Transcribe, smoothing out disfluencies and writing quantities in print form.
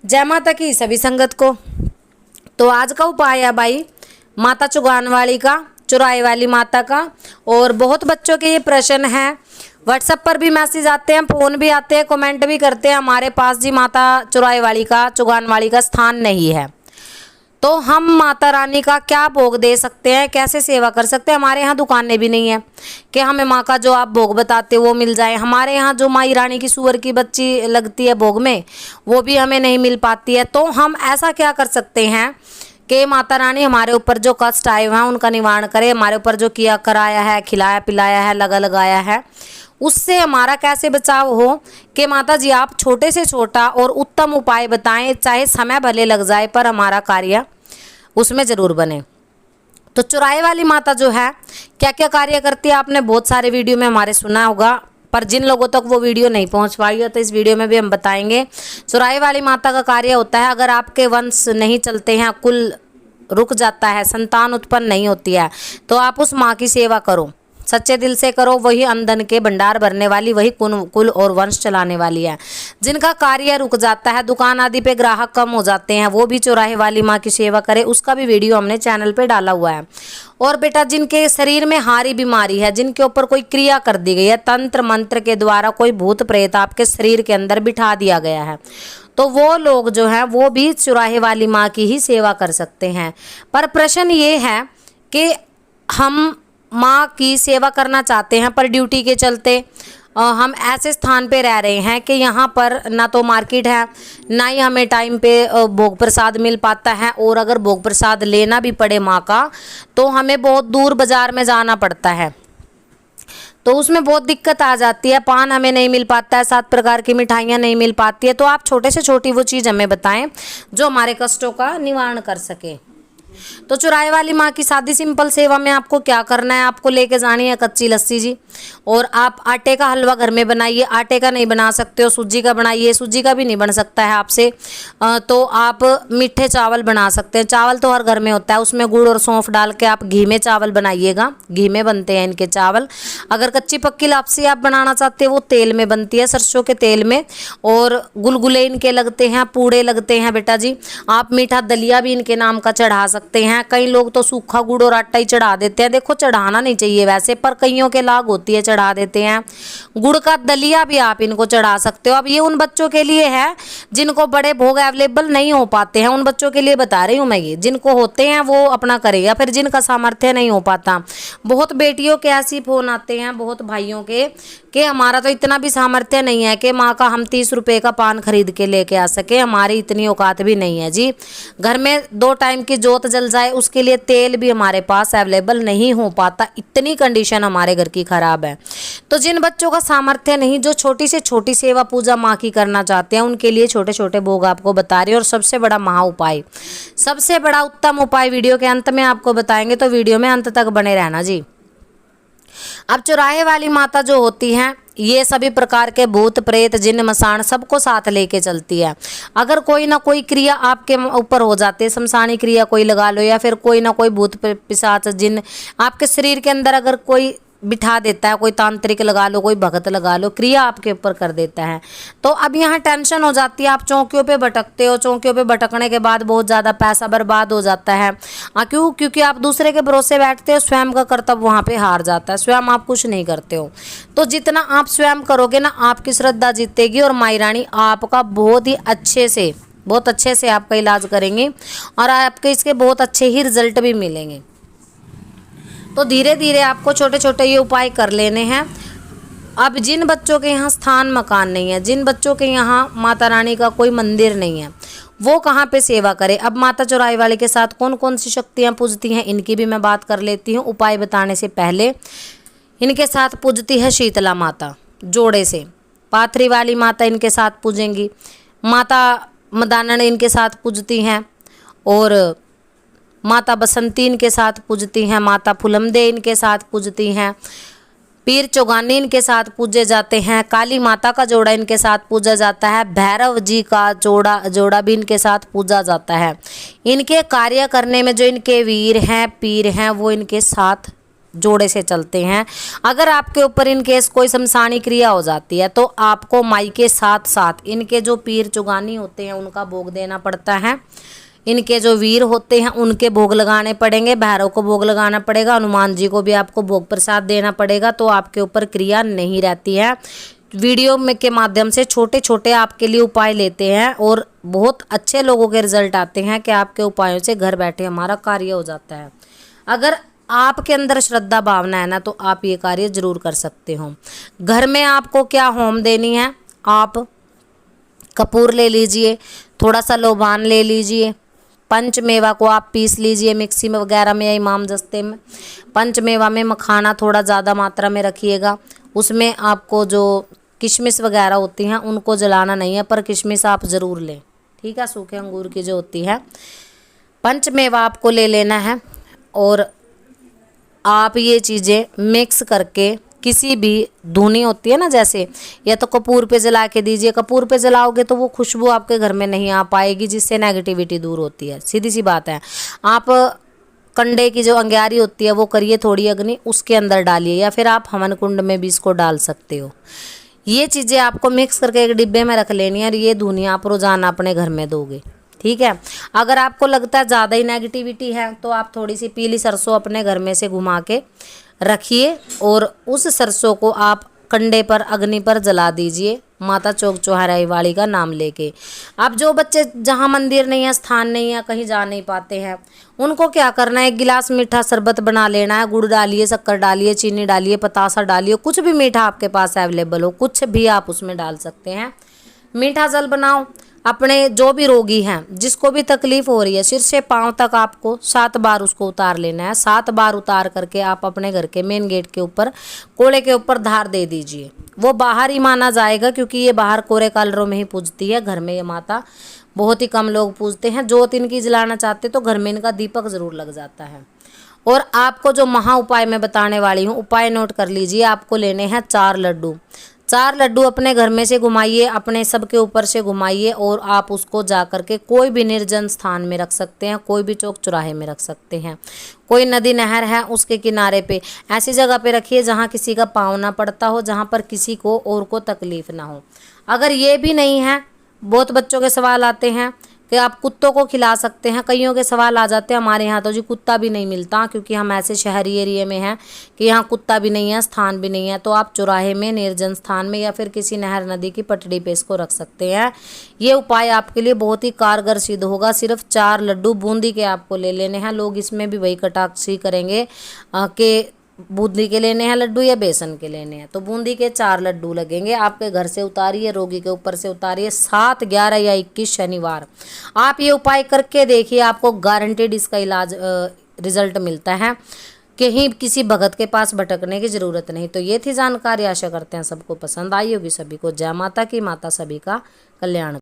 जय माता की सभी संगत को। तो आज का उपाय है भाई माता चुगान वाली का, चुराई वाली माता का। और बहुत बच्चों के ये प्रश्न है, व्हाट्सएप पर भी मैसेज आते हैं, फ़ोन भी आते हैं, कमेंट भी करते हैं हमारे पास जी माता चुराई वाली का, चुगान वाली का स्थान नहीं है। तो हम माता रानी का क्या भोग दे सकते हैं, कैसे सेवा कर सकते हैं। हमारे यहाँ दुकानें भी नहीं है कि हमें माँ का जो आप भोग बताते हो वो मिल जाए। हमारे यहाँ जो माई रानी की सुअर की बच्ची लगती है भोग में, वो भी हमें नहीं मिल पाती है। तो हम ऐसा क्या कर सकते हैं कि माता रानी हमारे ऊपर जो कष्ट आए हुए हैं उनका निवारण करे। हमारे ऊपर जो किया कराया है, खिलाया पिलाया है, लगा लगाया है, उससे हमारा कैसे बचाव हो कि माता जी आप छोटे से छोटा और उत्तम उपाय बताएं। चाहे समय भले लग जाए पर हमारा कार्य उसमें ज़रूर बने। तो चुराई वाली माता जो है क्या क्या कार्य करती है, आपने बहुत सारे वीडियो में हमारे सुना होगा, पर जिन लोगों तक वो वीडियो नहीं पहुंच पाई है तो इस वीडियो में भी हम बताएंगे। चुराई वाली माता का कार्य होता है, अगर आपके वंश नहीं चलते हैं, कुल रुक जाता है, संतान उत्पन्न नहीं होती है, तो आप उस माँ की सेवा करो, सच्चे दिल से करो। वही अंधन के भंडार भरने वाली, वही कुल और वंश चलाने वाली है। जिनका कार्य रुक जाता है, दुकान आदि पे ग्राहक कम हो जाते हैं, वो भी चौराहे वाली माँ की सेवा करे। उसका भी वीडियो हमने चैनल पे डाला हुआ है। और बेटा जिनके शरीर में हारी बीमारी है, जिनके ऊपर कोई क्रिया कर दी गई है, तंत्र मंत्र के द्वारा कोई भूत प्रेत आपके शरीर के अंदर बिठा दिया गया है, तो वो लोग जो हैं वो भी चौराहे वाली माँ की ही सेवा कर सकते हैं। पर प्रश्न ये है कि हम माँ की सेवा करना चाहते हैं पर ड्यूटी के चलते हम ऐसे स्थान पे रह रहे हैं कि यहाँ पर ना तो मार्केट है, ना ही हमें टाइम पे भोग प्रसाद मिल पाता है। और अगर भोग प्रसाद लेना भी पड़े माँ का तो हमें बहुत दूर बाज़ार में जाना पड़ता है, तो उसमें बहुत दिक्कत आ जाती है। पान हमें नहीं मिल पाता है, 7 प्रकार की मिठाइयाँ नहीं मिल पाती है। तो आप छोटे से छोटी वो चीज़ हमें बताएं जो हमारे कष्टों का निवारण कर सके। तो चुराई वाली माँ की सादी सिंपल सेवा में आपको क्या करना है, आपको लेके जानी है कच्ची लस्सी जी, और आप आटे का हलवा घर में बनाइए। आटे का नहीं बना सकते हो सूजी का बनाइए, सूजी का भी नहीं बन सकता है आपसे, तो आप मीठे चावल बना सकते हैं। चावल तो हर घर में होता है, उसमें गुड़ और सौंफ डाल के आप घी में चावल बनाइएगा, घी में बनते हैं इनके चावल। अगर कच्ची पक्की लापसी आप बनाना चाहते हैं वो तेल में बनती है, सरसों के तेल में। और गुलगुले इनके लगते हैं, पूड़े लगते हैं बेटा जी। आप मीठा दलिया भी इनके नाम का चढ़ा सकते हैं। कई लोग तो सूखा गुड़ और आटा ही चढ़ा देते हैं, देखो चढ़ाना नहीं चाहिए वैसे, पर कईयों के लाग होती है चढ़ा देते हैं। गुड़ का दलिया भी आप इनको चढ़ा सकते हो। अब ये उन बच्चों के लिए है जिनको बड़े भोग अवेलेबल नहीं हो पाते हैं, उन बच्चों के लिए बता रही हूँ मैं। ये जिनको होते हैं वो अपना करें, या फिर जिनका सामर्थ्य नहीं हो पाता। बहुत बेटियों के ऐसे फोन आते हैं, बहुत भाइयों के, कि हमारा तो इतना भी सामर्थ्य नहीं है कि माँ का हम 30 रुपये का पान खरीद के लेके आ सके, हमारी इतनी औकात भी नहीं है जी। घर में 2 टाइम की जोत जल जाए उसके लिए तेल भी हमारे पास अवेलेबल नहीं हो पाता, इतनी कंडीशन हमारे घर की खराब है। तो जिन बच्चों का सामर्थ्य नहीं, जो छोटी से छोटी सेवा पूजा माँ की करना चाहते हैं, उनके लिए छोटे छोटे भोग आपको बता रही है। और सबसे बड़ा महा उपाय, सबसे बड़ा उत्तम उपाय वीडियो के अंत में आपको बताएंगे, तो वीडियो में अंत तक बने रहना जी। अब चौराहे वाली माता जो होती हैं, ये सभी प्रकार के भूत प्रेत जिन्न मसान सबको साथ लेके चलती है। अगर कोई ना कोई क्रिया आपके ऊपर हो जाती है, शमशानी क्रिया कोई लगा लो, या फिर कोई ना कोई भूत पिशाच जिन्न आपके शरीर के अंदर अगर कोई बिठा देता है, कोई तांत्रिक लगा लो, कोई भगत लगा लो, क्रिया आपके ऊपर कर देता है, तो अब यहाँ टेंशन हो जाती है। आप चौकियों पे भटकते हो, चौकियों पे भटकने के बाद बहुत ज़्यादा पैसा बर्बाद हो जाता है। क्यों? क्योंकि आप दूसरे के भरोसे बैठते हो, स्वयं का कर्तव्य वहाँ पे हार जाता है, स्वयं आप कुछ नहीं करते हो। तो जितना आप स्वयं करोगे ना, आपकी श्रद्धा जीतेगी और माई रानी आपका बहुत ही अच्छे से आपका इलाज करेंगे और आपके इसके बहुत अच्छे ही रिजल्ट भी मिलेंगे। तो धीरे धीरे आपको छोटे छोटे ये उपाय कर लेने हैं। अब जिन बच्चों के यहाँ स्थान मकान नहीं है, जिन बच्चों के यहाँ माता रानी का कोई मंदिर नहीं है, वो कहाँ पे सेवा करें। अब माता चौराहे वाले के साथ कौन कौन सी शक्तियाँ पूजती हैं, इनकी भी मैं बात कर लेती हूँ। उपाय बताने से पहले इनके साथ पूजती है शीतला माता जोड़े से, पाथरी वाली माता इनके साथ पूजेंगी, माता मदानन इनके साथ पूजती हैं, और माता बसंती इनके साथ पूजती हैं, माता फुलमदे इनके साथ पूजती हैं, पीर चौगानी इनके साथ पूजे जाते हैं, काली माता का जोड़ा इनके साथ पूजा जाता है, भैरव जी का जोड़ा भी इनके साथ पूजा जाता है। इनके कार्य करने में जो इनके वीर हैं, पीर हैं, वो इनके साथ जोड़े से चलते हैं। अगर आपके ऊपर इन केस कोई शमशानी क्रिया हो जाती है तो आपको माई के साथ साथ इनके जो पीर चुगानी होते हैं उनका भोग देना पड़ता है। इनके जो वीर होते हैं उनके भोग लगाने पड़ेंगे, भैरव को भोग लगाना पड़ेगा, हनुमान जी को भी आपको भोग प्रसाद देना पड़ेगा। तो आपके ऊपर क्रिया नहीं रहती है। वीडियो में के माध्यम से छोटे छोटे आपके लिए उपाय लेते हैं और बहुत अच्छे लोगों के रिजल्ट आते हैं कि आपके उपायों से घर बैठे हमारा कार्य हो जाता है। अगर आपके अंदर श्रद्धा भावना है ना तो आप ये कार्य जरूर कर सकते हो। घर में आपको क्या होम देनी है, आप कपूर ले लीजिए, थोड़ा सा लोबान ले लीजिए, पंचमेवा को आप पीस लीजिए मिक्सी में वगैरह में या इमाम दस्ते में। पंचमेवा में मखाना थोड़ा ज़्यादा मात्रा में रखिएगा। उसमें आपको जो किशमिश वगैरह होती हैं उनको जलाना नहीं है, पर किशमिश आप ज़रूर लें, ठीक है, सूखे अंगूर की जो होती है। पंचमेवा आपको ले लेना है और आप ये चीज़ें मिक्स करके किसी भी धुनी होती है ना, जैसे या तो कपूर पे जला के दीजिए। कपूर पे जलाओगे तो वो खुशबू आपके घर में नहीं आ पाएगी, जिससे नेगेटिविटी दूर होती है, सीधी सी बात है। आप कंडे की जो अंगारी होती है वो करिए थोड़ी अग्नि, उसके अंदर डालिए, या फिर आप हवन कुंड में भी इसको डाल सकते हो। ये चीज़ें आपको मिक्स करके एक डिब्बे में रख लेनी है और ये धुनी आप रोजाना अपने घर में दोगे, ठीक है। अगर आपको लगता है ज़्यादा ही नेगेटिविटी है तो आप थोड़ी सी पीली सरसों अपने घर में से घुमा के रखिए और उस सरसों को आप कंडे पर अग्नि पर जला दीजिए, माता चौक चौराहे वाली का नाम लेके। अब जो बच्चे जहाँ मंदिर नहीं है, स्थान नहीं है, कहीं जा नहीं पाते हैं, उनको क्या करना है, एक गिलास मीठा शरबत बना लेना है। गुड़ डालिए, शक्कर डालिए, चीनी डालिए, पतासा डालिए, कुछ भी मीठा आपके पास अवेलेबल हो, कुछ भी आप उसमें डाल सकते हैं। मीठा जल बनाओ। अपने जो भी रोगी हैं, जिसको भी तकलीफ हो रही है, सिर से पांव तक आपको 7 बार उसको उतार लेना है। 7 बार उतार करके आप अपने घर के मेन गेट के ऊपर कोड़े के ऊपर धार दे दीजिए। वो बाहर ही माना जाएगा क्योंकि ये बाहर कोरे कलरों में ही पूजती है। घर में ये माता बहुत ही कम लोग पूजते हैं। जोत इनकी जलाना चाहते तो घर में इनका दीपक जरूर लग जाता है। और आपको जो महा उपाय मैं बताने वाली हूँ, उपाय नोट कर लीजिए। आपको लेने हैं 4 लड्डू। 4 लड्डू अपने घर में से घुमाइए, अपने सबके ऊपर से घुमाइए और आप उसको जा करके कोई भी निर्जन स्थान में रख सकते हैं, कोई भी चौक चौराहे में रख सकते हैं। कोई नदी नहर है उसके किनारे पे, ऐसी जगह पे रखिए जहाँ किसी का पाँव ना पड़ता हो, जहाँ पर किसी को और को तकलीफ ना हो। अगर ये भी नहीं है, बहुत बच्चों के सवाल आते हैं कि आप कुत्तों को खिला सकते हैं। कईयों के सवाल आ जाते हैं, हमारे यहाँ तो जी कुत्ता भी नहीं मिलता, क्योंकि हम ऐसे शहरी एरिया में हैं कि यहाँ कुत्ता भी नहीं है, स्थान भी नहीं है। तो आप चौराहे में, निर्जन स्थान में या फिर किसी नहर नदी की पटड़ी पे इसको रख सकते हैं। ये उपाय आपके लिए बहुत ही कारगर सिद्ध होगा। सिर्फ 4 लड्डू बूंदी के आपको ले लेने हैं। लोग इसमें भी वही कटाक्षी करेंगे कि बूंदी के लेने हैं लड्डू या बेसन के लेने हैं, तो बूंदी के 4 लड्डू लगेंगे। आपके घर से उतारिए, रोगी के ऊपर से उतारिए। 7, 11 या 21 शनिवार आप ये उपाय करके देखिए, आपको गारंटेड इसका इलाज रिजल्ट मिलता है। कहीं किसी भगत के पास भटकने की जरूरत नहीं। तो ये थी जानकारी, आशा करते हैं सबको पसंद आई होगी। सभी को जय माता की, माता सभी का कल्याण।